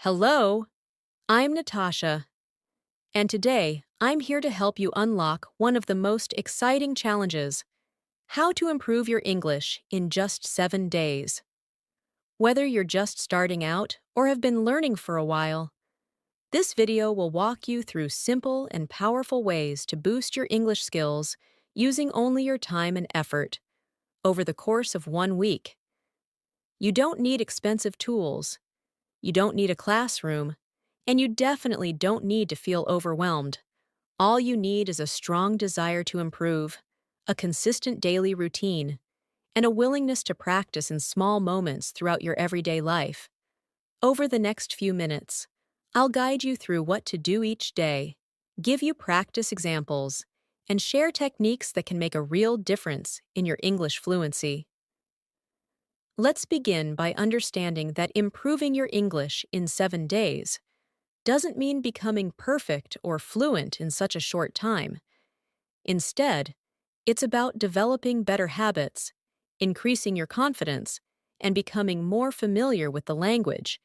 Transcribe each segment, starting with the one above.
Hello, I'm Natasha, and today I'm here to help you unlock one of the most exciting challenges: how to improve your English in just 7 days. Whether you're just starting out or have been learning for a while, this video will walk you through simple and powerful ways to boost your English skills using only your time and effort over the course of 1 week. You don't need expensive tools, you don't need a classroom, and you definitely don't need to feel overwhelmed. All you need is a strong desire to improve, a consistent daily routine, and a willingness to practice in small moments throughout your everyday life. Over the next few minutes, I'll guide you through what to do each day, give you practice examples, and share techniques that can make a real difference in your English fluency. Let's begin by understanding that improving your English in 7 days doesn't mean becoming perfect or fluent in such a short time. Instead, it's about developing better habits, increasing your confidence, and becoming more familiar with the language.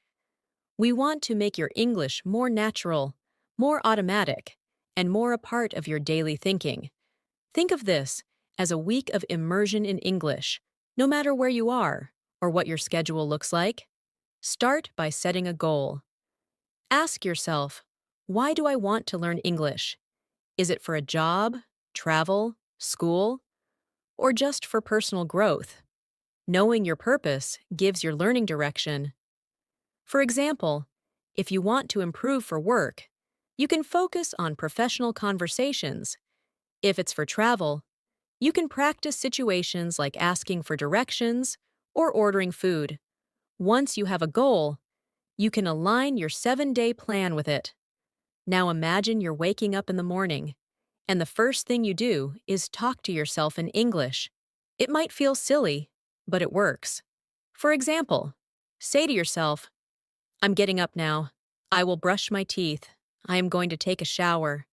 We want to make your English more natural, more automatic, and more a part of your daily thinking. Think of this as a week of immersion in English, no matter where you are or what your schedule looks like. Start by setting a goal. Ask yourself, why do I want to learn English? Is it for a job, travel, school, or just for personal growth? Knowing your purpose gives your learning direction. For example, if you want to improve for work, you can focus on professional conversations. If it's for travel, you can practice situations like asking for directions or ordering food. Once you have a goal, you can align your 7-day plan with it. Now imagine you're waking up in the morning, and the first thing you do is talk to yourself in English. It might feel silly, but it works. For example, say to yourself, I'm getting up now. I will brush my teeth. I am going to take a shower.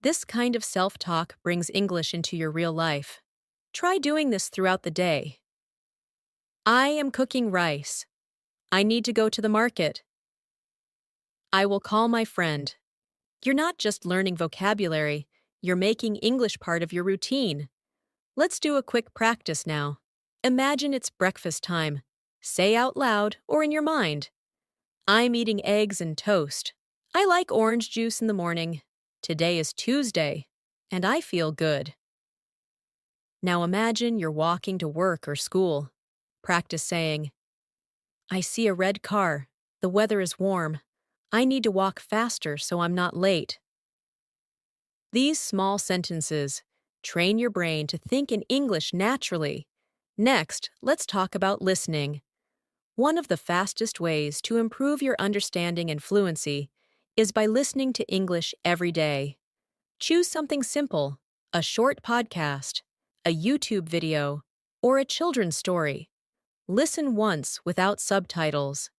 This kind of self-talk brings English into your real life. Try doing this throughout the day. I am cooking rice. I need to go to the market. I will call my friend. You're not just learning vocabulary, you're making English part of your routine. Let's do a quick practice now. Imagine it's breakfast time. Say out loud or in your mind, I'm eating eggs and toast. I like orange juice in the morning. Today is Tuesday, and I feel good. Now imagine you're walking to work or school. Practice saying, I see a red car. The weather is warm. I need to walk faster so I'm not late. These small sentences train your brain to think in English naturally. Next, let's talk about listening. One of the fastest ways to improve your understanding and fluency is by listening to English every day. Choose something simple, a short podcast, a YouTube video, or a children's story. Listen once without subtitles.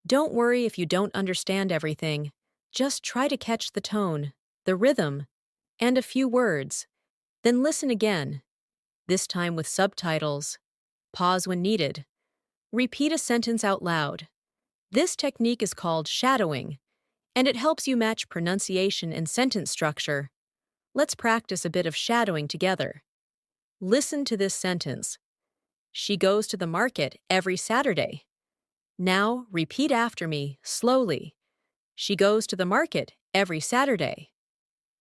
Don't worry if you don't understand everything. Just try to catch the tone, the rhythm, and a few words. Then listen again, this time with subtitles. Pause when needed. Repeat a sentence out loud. This technique is called shadowing, and it helps you match pronunciation and sentence structure. Let's practice a bit of shadowing together. Listen to this sentence. She goes to the market every Saturday. Now repeat after me, slowly. She goes to the market every Saturday.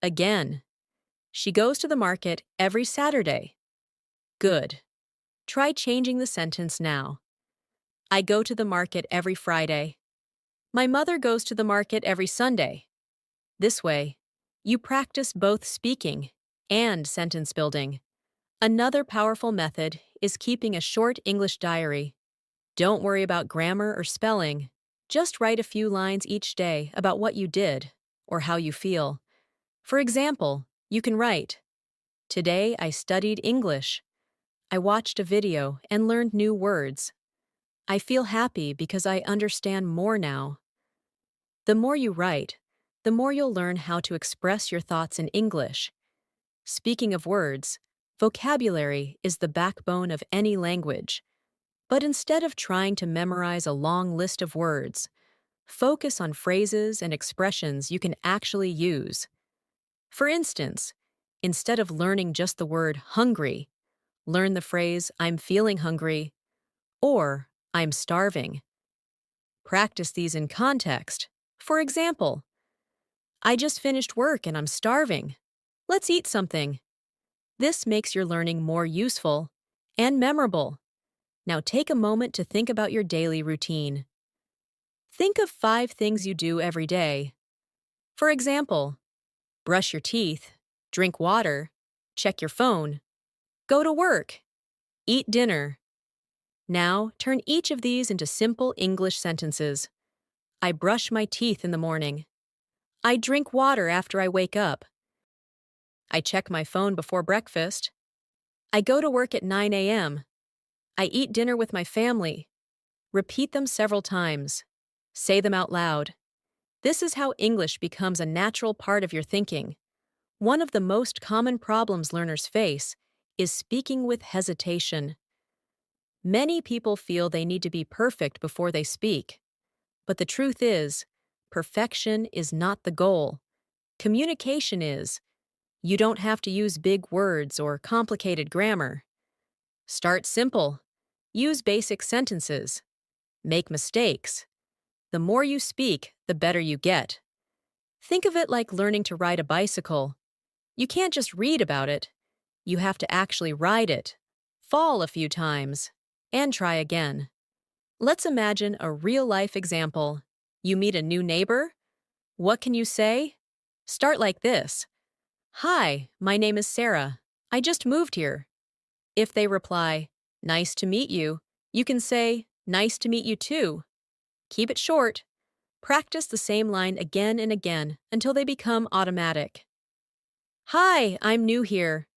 Again. She goes to the market every Saturday. Good. Try changing the sentence now. I go to the market every Friday. My mother goes to the market every Sunday. This way, you practice both speaking and sentence building. Another powerful method is keeping a short English diary. Don't worry about grammar or spelling. Just write a few lines each day about what you did or how you feel. For example, you can write, Today I studied English. I watched a video and learned new words. I feel happy because I understand more now. The more you write, the more you'll learn how to express your thoughts in English. Speaking of words, vocabulary is the backbone of any language. But instead of trying to memorize a long list of words, Focus on phrases and expressions you can actually use. For instance, instead of learning just the word hungry, learn the phrase I'm feeling hungry or I'm starving. Practice these in context. For example, I just finished work and I'm starving. Let's eat something. This makes your learning more useful and memorable. Now take a moment to think about your daily routine. Think of 5 things you do every day. For example, brush your teeth, drink water, check your phone, go to work, eat dinner. Now turn each of these into simple English sentences. I brush my teeth in the morning. I drink water after I wake up. I check my phone before breakfast. I go to work at 9 a.m. I eat dinner with my family. Repeat them several times. Say them out loud. This is how English becomes a natural part of your thinking. One of the most common problems learners face is speaking with hesitation. Many people feel they need to be perfect before they speak. But the truth is, perfection is not the goal. Communication is. You don't have to use big words or complicated grammar. Start simple. Use basic sentences. Make mistakes. The more you speak, the better you get. Think of it like learning to ride a bicycle. You can't just read about it. You have to actually ride it, fall a few times, and try again. Let's imagine a real-life example. You meet a new neighbor. What can you say? Start like this. Hi, my name is Sarah. I just moved here. If they reply, nice to meet you, you can say, nice to meet you too. Keep it short. Practice the same line again and again until they become automatic. Hi, I'm new here.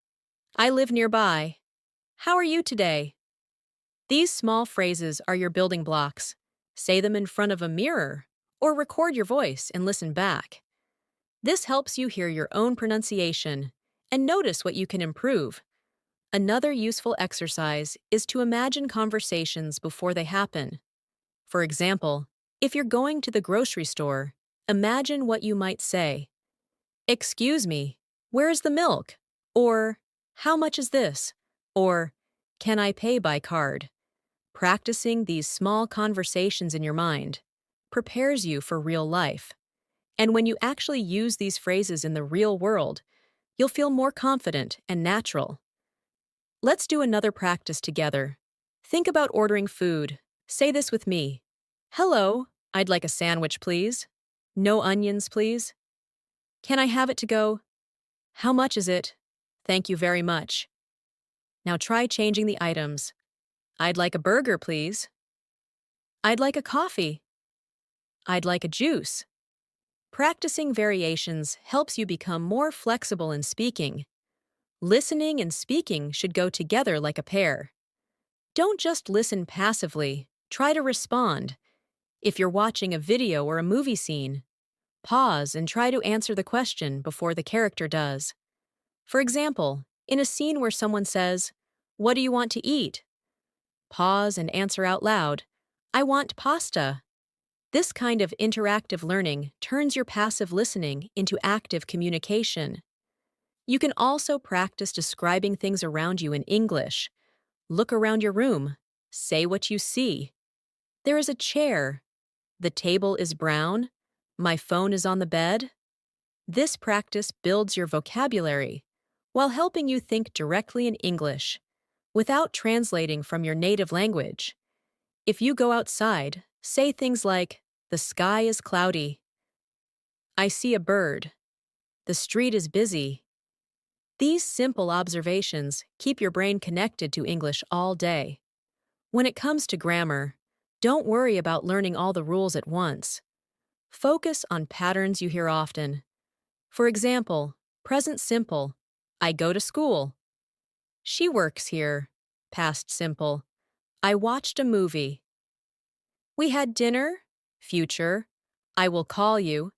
I live nearby. How are you today? These small phrases are your building blocks. Say them in front of a mirror or record your voice and listen back. This helps you hear your own pronunciation and notice what you can improve. Another useful exercise is to imagine conversations before they happen. For example, if you're going to the grocery store, imagine what you might say. Excuse me, where's the milk? Or, how much is this? Or, can I pay by card? Practicing these small conversations in your mind prepares you for real life. And when you actually use these phrases in the real world, you'll feel more confident and natural. Let's do another practice together. Think about ordering food. Say this with me. Hello, I'd like a sandwich, please. No onions, please. Can I have it to go? How much is it? Thank you very much. Now try changing the items. I'd like a burger, please. I'd like a coffee. I'd like a juice. Practicing variations helps you become more flexible in speaking. Listening and speaking should go together like a pair. Don't just listen passively, try to respond. If you're watching a video or a movie scene, pause and try to answer the question before the character does. For example, in a scene where someone says, "What do you want to eat?" Pause and answer out loud, "I want pasta." This kind of interactive learning turns your passive listening into active communication. You can also practice describing things around you in English. Look around your room. Say what you see. There is a chair. The table is brown. My phone is on the bed. This practice builds your vocabulary while helping you think directly in English without translating from your native language. If you go outside, say things like, "The sky is cloudy." "I see a bird." "The street is busy." These simple observations keep your brain connected to English all day. When it comes to grammar, don't worry about learning all the rules at once. Focus on patterns you hear often. For example, present simple, I go to school. She works here. Past simple, I watched a movie. We had dinner. Future, I will call you.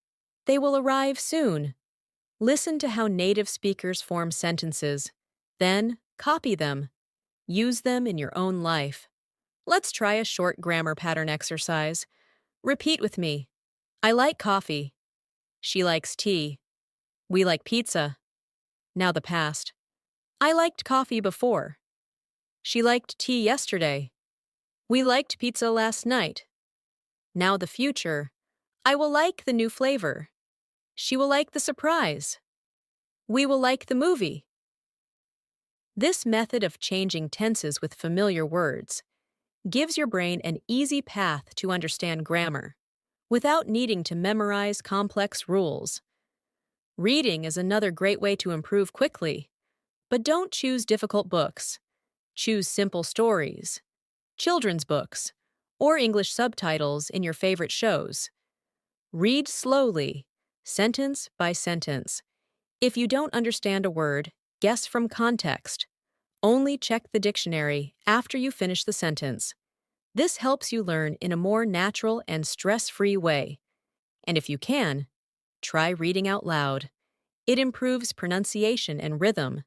They will arrive soon. Listen to how native speakers form sentences. Then, copy them. Use them in your own life. Let's try a short grammar pattern exercise. Repeat with me. I like coffee. She likes tea. We like pizza. Now the past. I liked coffee before. She liked tea yesterday. We liked pizza last night. Now the future. I will like the new flavor. She will like the surprise. We will like the movie. This method of changing tenses with familiar words gives your brain an easy path to understand grammar without needing to memorize complex rules. Reading is another great way to improve quickly, but don't choose difficult books. Choose simple stories, children's books, or English subtitles in your favorite shows. Read slowly, sentence by sentence. If you don't understand a word, guess from context. Only check the dictionary after you finish the sentence. This helps you learn in a more natural and stress-free way. And if you can, try reading out loud. It improves pronunciation and rhythm.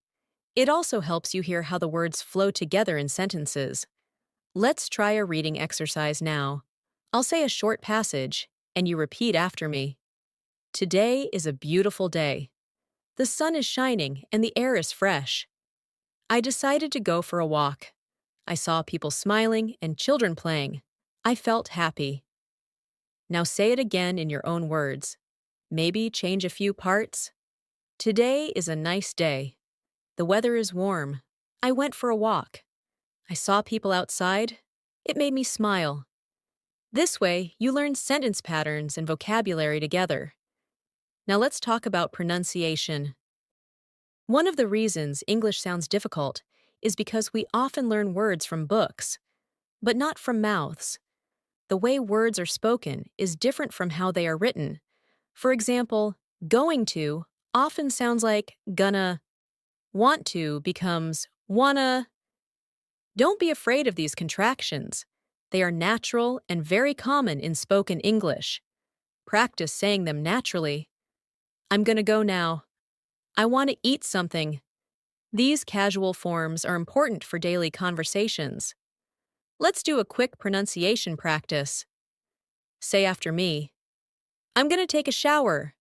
It also helps you hear how the words flow together in sentences. Let's try a reading exercise now. I'll say a short passage, and you repeat after me. Today is a beautiful day. The sun is shining and the air is fresh. I decided to go for a walk. I saw people smiling and children playing. I felt happy. Now say it again in your own words. Maybe change a few parts. Today is a nice day. The weather is warm. I went for a walk. I saw people outside. It made me smile. This way, you learn sentence patterns and vocabulary together. Now let's talk about pronunciation. One of the reasons English sounds difficult is because we often learn words from books, but not from mouths. The way words are spoken is different from how they are written. For example, going to often sounds like gonna. Want to becomes wanna. Don't be afraid of these contractions. They are natural and very common in spoken English. Practice saying them naturally. I'm gonna go now. I want to eat something. These casual forms are important for daily conversations. Let's do a quick pronunciation practice. Say after me. I'm gonna take a shower.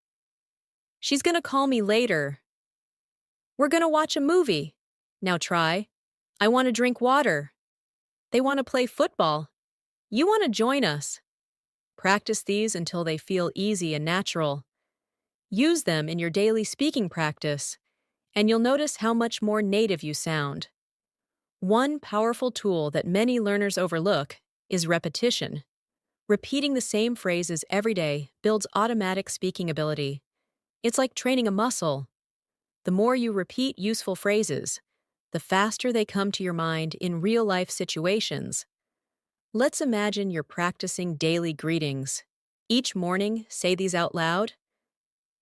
She's gonna call me later. We're gonna watch a movie. Now try. I want to drink water. They want to play football. You want to join us. Practice these until they feel easy and natural. Use them in your daily speaking practice, and you'll notice how much more native you sound. One powerful tool that many learners overlook is repetition. Repeating the same phrases every day builds automatic speaking ability. It's like training a muscle. The more you repeat useful phrases, the faster they come to your mind in real-life situations. Let's imagine you're practicing daily greetings. Each morning, say these out loud.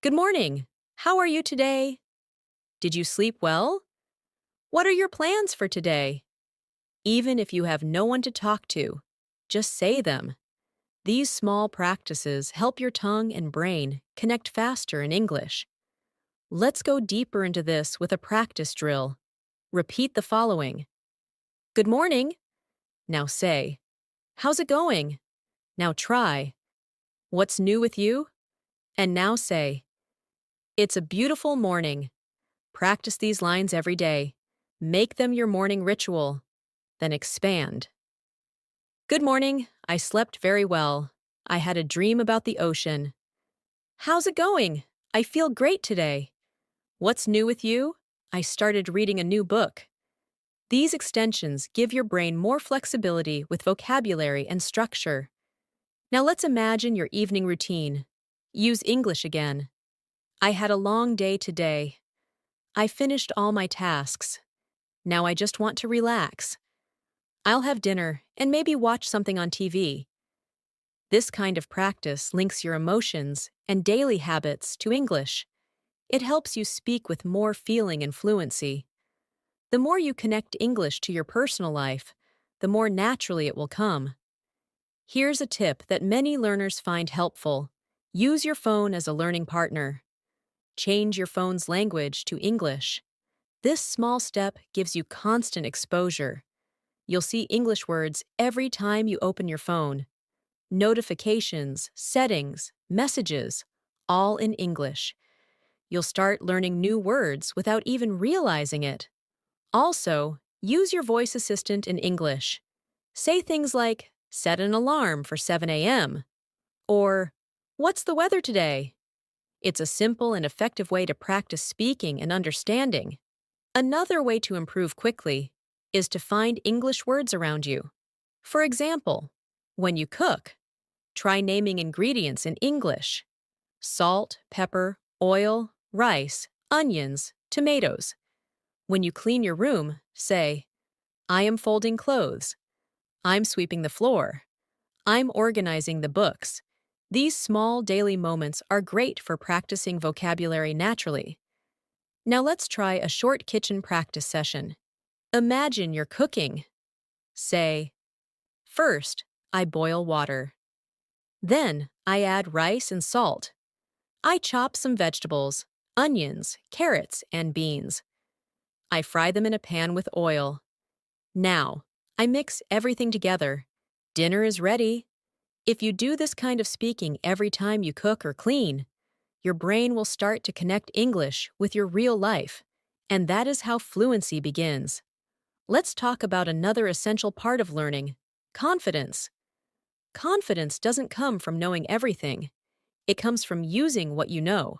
Good morning. How are you today? Did you sleep well? What are your plans for today? Even if you have no one to talk to, just say them. These small practices help your tongue and brain connect faster in English. Let's go deeper into this with a practice drill. Repeat the following. Good morning. Now say. How's it going? Now try. What's new with you? And now say. It's a beautiful morning. Practice these lines every day. Make them your morning ritual. Then expand. Good morning. I slept very well. I had a dream about the ocean. How's it going? I feel great today. What's new with you? I started reading a new book. These extensions give your brain more flexibility with vocabulary and structure. Now let's imagine your evening routine. Use English again. I had a long day today. I finished all my tasks. Now I just want to relax. I'll have dinner and maybe watch something on TV. This kind of practice links your emotions and daily habits to English. It helps you speak with more feeling and fluency. The more you connect English to your personal life, the more naturally it will come. Here's a tip that many learners find helpful. Use your phone as a learning partner. Change your phone's language to English. This small step gives you constant exposure. You'll see English words every time you open your phone. Notifications, settings, messages, all in English. You'll start learning new words without even realizing it. Also, use your voice assistant in English. Say things like, set an alarm for 7 a.m. or, what's the weather today? It's a simple and effective way to practice speaking and understanding. Another way to improve quickly is to find English words around you. For example, when you cook, try naming ingredients in English: salt, pepper, oil, rice, onions, tomatoes. When you clean your room, say, I am folding clothes. I'm sweeping the floor. I'm organizing the books. These small daily moments are great for practicing vocabulary naturally. Now let's try a short kitchen practice session. Imagine you're cooking. Say, first, I boil water. Then, I add rice and salt. I chop some vegetables, onions, carrots, and beans. I fry them in a pan with oil. Now, I mix everything together. Dinner is ready. If you do this kind of speaking every time you cook or clean, your brain will start to connect English with your real life, and that is how fluency begins. Let's talk about another essential part of learning: confidence. Confidence doesn't come from knowing everything. It comes from using what you know.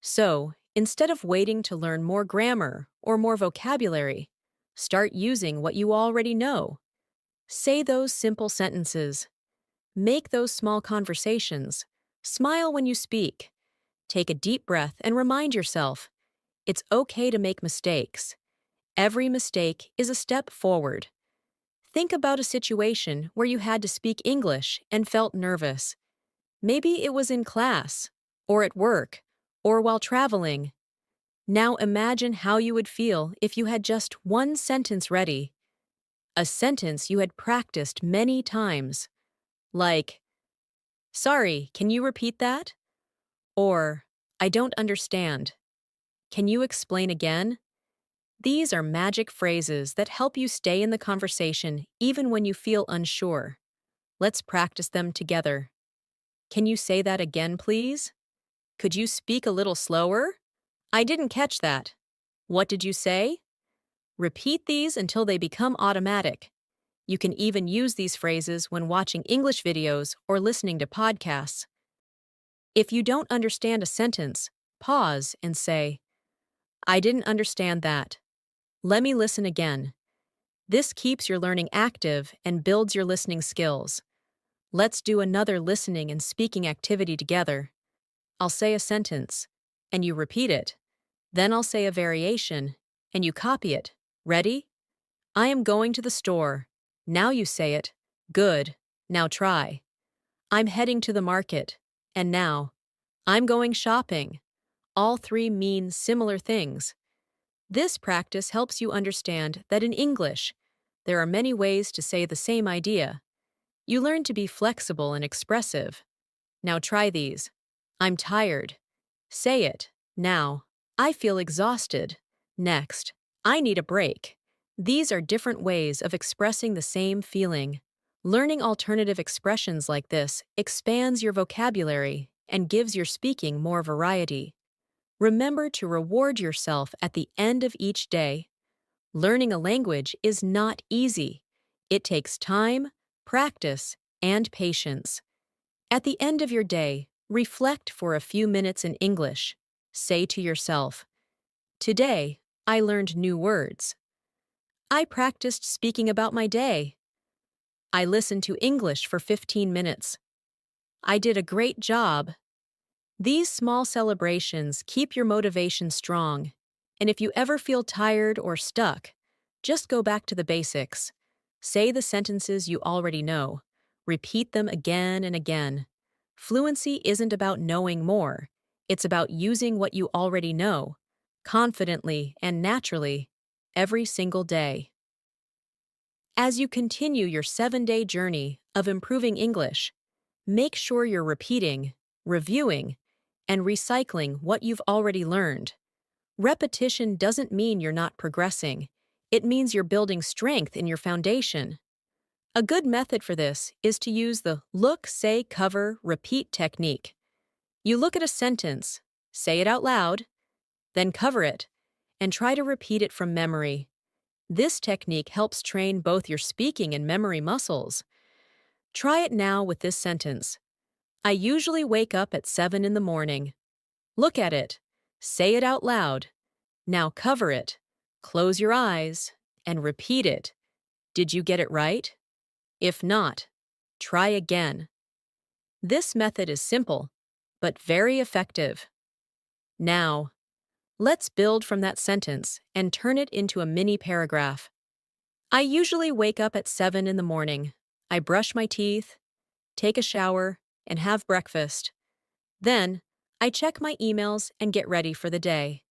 So, instead of waiting to learn more grammar or more vocabulary, start using what you already know. Say those simple sentences. Make those small conversations. Smile when you speak. Take a deep breath and remind yourself, it's okay to make mistakes. Every mistake is a step forward. Think about a situation where you had to speak English and felt nervous. Maybe it was in class, or at work, or while traveling. Now imagine how you would feel if you had just one sentence ready. A sentence you had practiced many times. Like, sorry, can you repeat that? Or, I don't understand. Can you explain again? These are magic phrases that help you stay in the conversation even when you feel unsure. Let's practice them together. Can you say that again, please? Could you speak a little slower? I didn't catch that. What did you say? Repeat these until they become automatic. You can even use these phrases when watching English videos or listening to podcasts. If you don't understand a sentence, pause and say, I didn't understand that. Let me listen again. This keeps your learning active and builds your listening skills. Let's do another listening and speaking activity together. I'll say a sentence, and you repeat it. Then I'll say a variation, and you copy it. Ready? I am going to the store. Now you say it. Good. Now try. I'm heading to the market. And now, I'm going shopping. All three mean similar things. This practice helps you understand that in English, there are many ways to say the same idea. You learn to be flexible and expressive. Now try these. I'm tired. Say it. Now. I feel exhausted. Next. I need a break. These are different ways of expressing the same feeling. Learning alternative expressions like this expands your vocabulary and gives your speaking more variety. Remember to reward yourself at the end of each day. Learning a language is not easy. It takes time, practice, and patience. At the end of your day, reflect for a few minutes in English. Say to yourself, today, I learned new words. I practiced speaking about my day. I listened to English for 15 minutes. I did a great job. These small celebrations keep your motivation strong, and if you ever feel tired or stuck, just go back to the basics. Say the sentences you already know. Repeat them again and again. Fluency isn't about knowing more. It's about using what you already know, confidently and naturally, every single day. As you continue your 7-day journey of improving English, make sure you're repeating, reviewing, and recycling what you've already learned. Repetition doesn't mean you're not progressing. It means you're building strength in your foundation. A good method for this is to use the look, say, cover, repeat technique. You look at a sentence, say it out loud, then cover it, and try to repeat it from memory. This technique helps train both your speaking and memory muscles. Try it now with this sentence. I usually wake up at 7 in the morning. Look at it. Say it out loud. Now cover it. Close your eyes and repeat it. Did you get it right? If not, try again. This method is simple, but very effective. Now, let's build from that sentence and turn it into a mini paragraph. I usually wake up at 7 in the morning. I brush my teeth, take a shower, and have breakfast. Then, I check my emails and get ready for the day.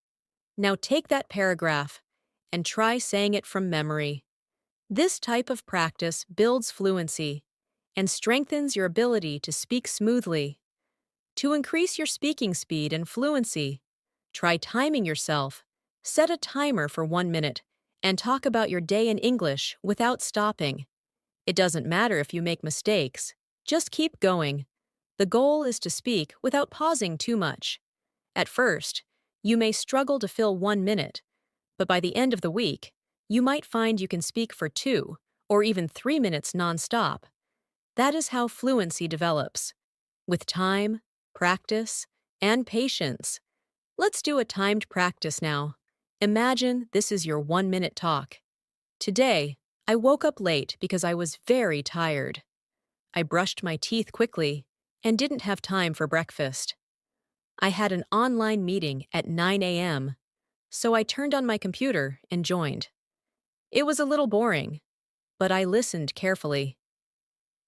Now take that paragraph and try saying it from memory. This type of practice builds fluency and strengthens your ability to speak smoothly. To increase your speaking speed and fluency, try timing yourself. Set a timer for 1 minute and talk about your day in English without stopping. It doesn't matter if you make mistakes. Just keep going. The goal is to speak without pausing too much. At first, you may struggle to fill 1 minute, but by the end of the week, you might find you can speak for 2 or even 3 minutes nonstop. That is how fluency develops. With time, practice, and patience. Let's do a timed practice now. Imagine this is your 1-minute talk. Today, I woke up late because I was very tired. I brushed my teeth quickly and didn't have time for breakfast. I had an online meeting at 9 a.m., so I turned on my computer and joined. It was a little boring, but I listened carefully.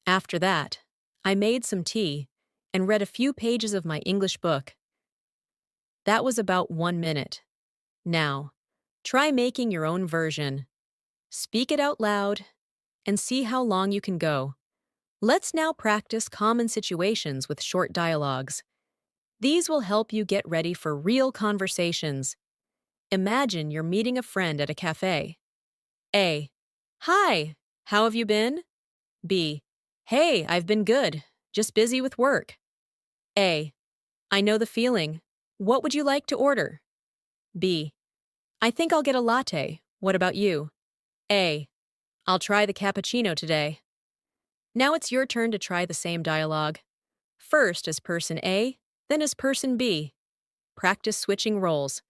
After that, I made some tea and read a few pages of my English book. That was about 1 minute. Now, try making your own version. Speak it out loud and see how long you can go. Let's now practice common situations with short dialogues. These will help you get ready for real conversations. Imagine you're meeting a friend at a cafe. A. Hi, how have you been? B. Hey, I've been good, just busy with work. A. I know the feeling. What would you like to order? B. I think I'll get a latte. What about you? A. I'll try the cappuccino today. Now it's your turn to try the same dialogue. First as person A, then as person B. Practice switching roles.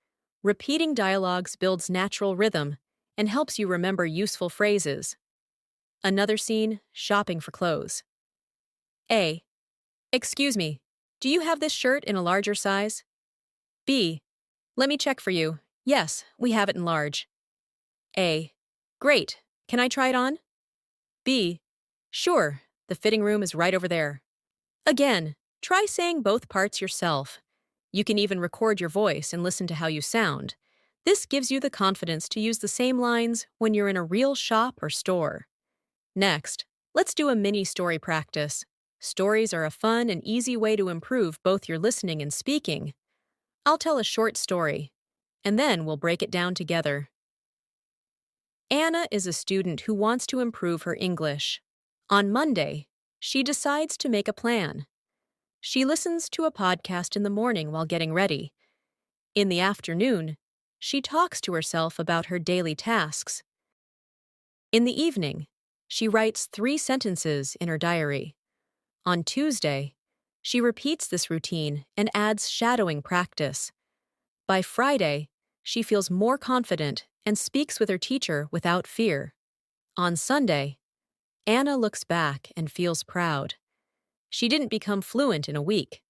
Repeating dialogues builds natural rhythm and helps you remember useful phrases. Another scene, shopping for clothes. A. Excuse me, do you have this shirt in a larger size? B. Let me check for you. Yes, we have it in large. A. Great. Can I try it on? B. Sure, the fitting room is right over there. Again, try saying both parts yourself. You can even record your voice and listen to how you sound. This gives you the confidence to use the same lines when you're in a real shop or store. Next, let's do a mini story practice. Stories are a fun and easy way to improve both your listening and speaking. I'll tell a short story, and then we'll break it down together. Anna is a student who wants to improve her English. On Monday, she decides to make a plan. She listens to a podcast in the morning while getting ready. In the afternoon, she talks to herself about her daily tasks. In the evening, she writes 3 sentences in her diary. On Tuesday, she repeats this routine and adds shadowing practice. By Friday, she feels more confident and speaks with her teacher without fear. On Sunday, Anna looks back and feels proud. She didn't become fluent in a week,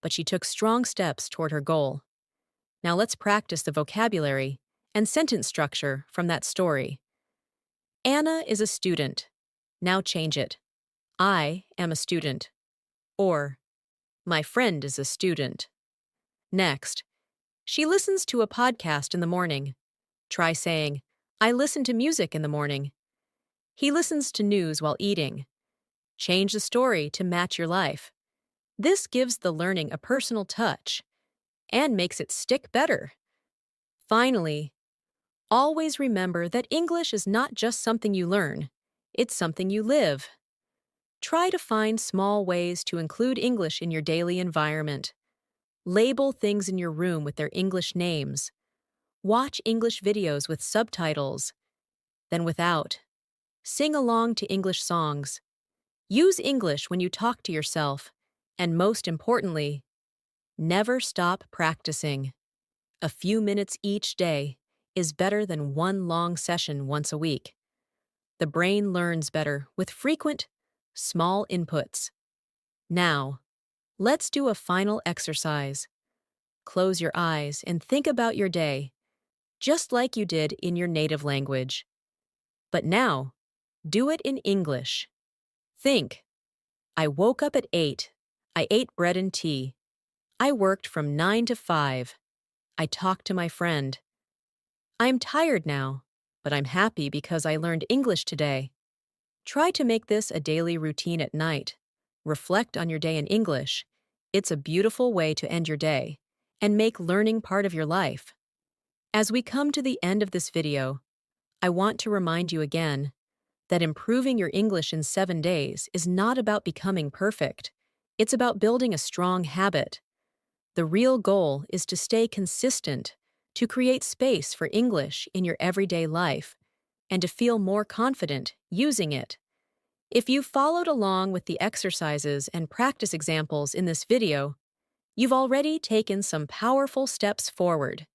but she took strong steps toward her goal. Now let's practice the vocabulary and sentence structure from that story. Anna is a student. Now change it. I am a student. Or, my friend is a student. Next, she listens to a podcast in the morning. Try saying, I listen to music in the morning. He listens to news while eating. Change the story to match your life. This gives the learning a personal touch and makes it stick better. Finally, always remember that English is not just something you learn, it's something you live. Try to find small ways to include English in your daily environment. Label things in your room with their English names. Watch English videos with subtitles, then without. Sing along to English songs. Use English when you talk to yourself. And most importantly, never stop practicing. A few minutes each day is better than one long session once a week. The brain learns better with frequent, small inputs. Now, let's do a final exercise. Close your eyes and think about your day, just like you did in your native language. But now, do it in English. Think, I woke up at 8. I ate bread and tea. I worked from 9 to 5. I talked to my friend. I'm tired now, but I'm happy because I learned English today. Try to make this a daily routine at night. Reflect on your day in English. It's a beautiful way to end your day and make learning part of your life. As we come to the end of this video, I want to remind you again that improving your English in 7 days is not about becoming perfect. It's about building a strong habit. The real goal is to stay consistent, to create space for English in your everyday life, and to feel more confident using it. If you followed along with the exercises and practice examples in this video, you've already taken some powerful steps forward.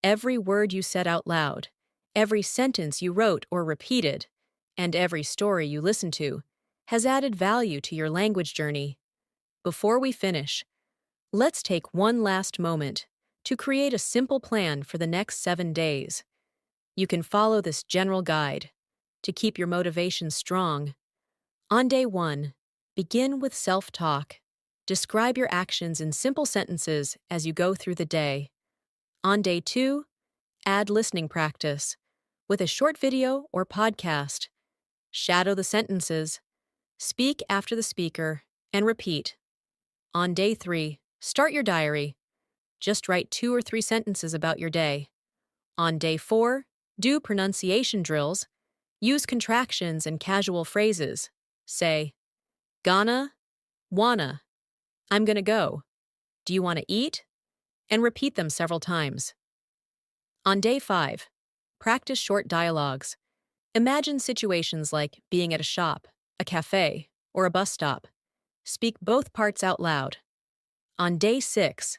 Every word you said out loud, every sentence you wrote or repeated, and every story you listened to has added value to your language journey. Before we finish, let's take one last moment to create a simple plan for the next 7 days. You can follow this general guide to keep your motivation strong. On day 1, begin with self-talk. Describe your actions in simple sentences as you go through the day. On day 2, add listening practice with a short video or podcast. Shadow the sentences, speak after the speaker, and repeat. On day 3, start your diary. Just write 2 or 3 sentences about your day. On day 4, do pronunciation drills. Use contractions and casual phrases. Say, gonna, wanna, I'm gonna go, do you want to eat? And repeat them several times. On day 5, practice short dialogues. Imagine situations like being at a shop, a cafe, or a bus stop. Speak both parts out loud. On day 6,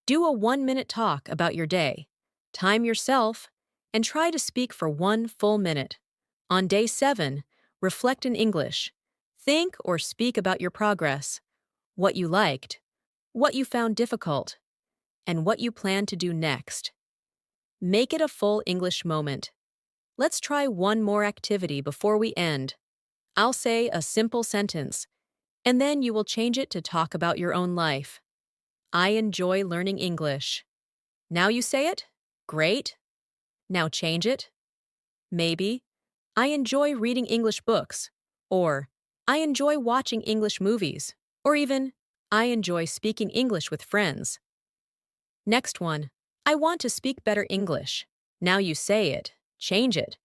do a 1-minute talk about your day. Time yourself and try to speak for 1 full minute. On day 7, reflect in English. Think or speak about your progress, what you liked, what you found difficult, and what you plan to do next. Make it a full English moment. Let's try one more activity before we end. I'll say a simple sentence, and then you will change it to talk about your own life. I enjoy learning English. Now you say it? Great. Now change it. Maybe, I enjoy reading English books, or I enjoy watching English movies, or even, I enjoy speaking English with friends. Next one, I want to speak better English. Now you say it. Change it.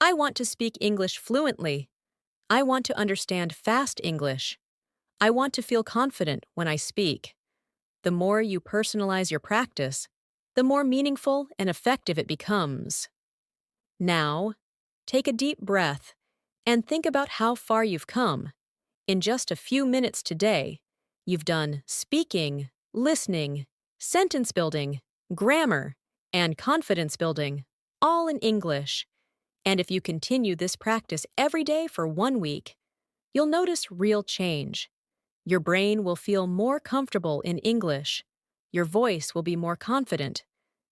I want to speak English fluently. I want to understand fast English. I want to feel confident when I speak. The more you personalize your practice, the more meaningful and effective it becomes. Now, take a deep breath and think about how far you've come. In just a few minutes today, you've done speaking, listening, sentence building, grammar, and confidence building, all in English. And if you continue this practice every day for 1 week, you'll notice real change. Your brain will feel more comfortable in English. Your voice will be more confident.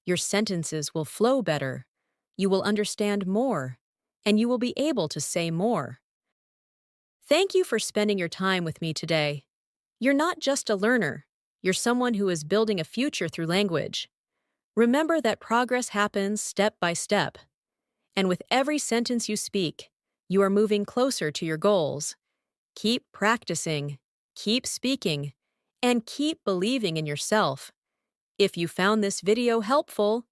Your sentences will flow better. You will understand more, and you will be able to say more. Thank you for spending your time with me today. You're not just a learner. You're someone who is building a future through language. Remember that progress happens step by step. And with every sentence you speak, you are moving closer to your goals. Keep practicing, keep speaking, and keep believing in yourself. If you found this video helpful,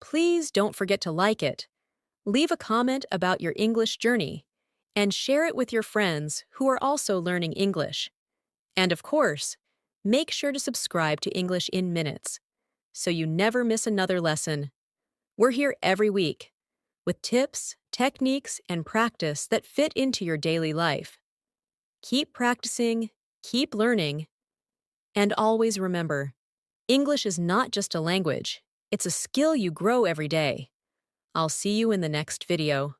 please don't forget to like it. Leave a comment about your English journey, and share it with your friends who are also learning English. And of course, Make sure to subscribe to English in Minutes so you never miss another lesson. We're here every week with tips, techniques, and practice that fit into your daily life. Keep practicing, keep learning, and always remember, English is not just a language, it's a skill you grow every day. I'll see you in the next video.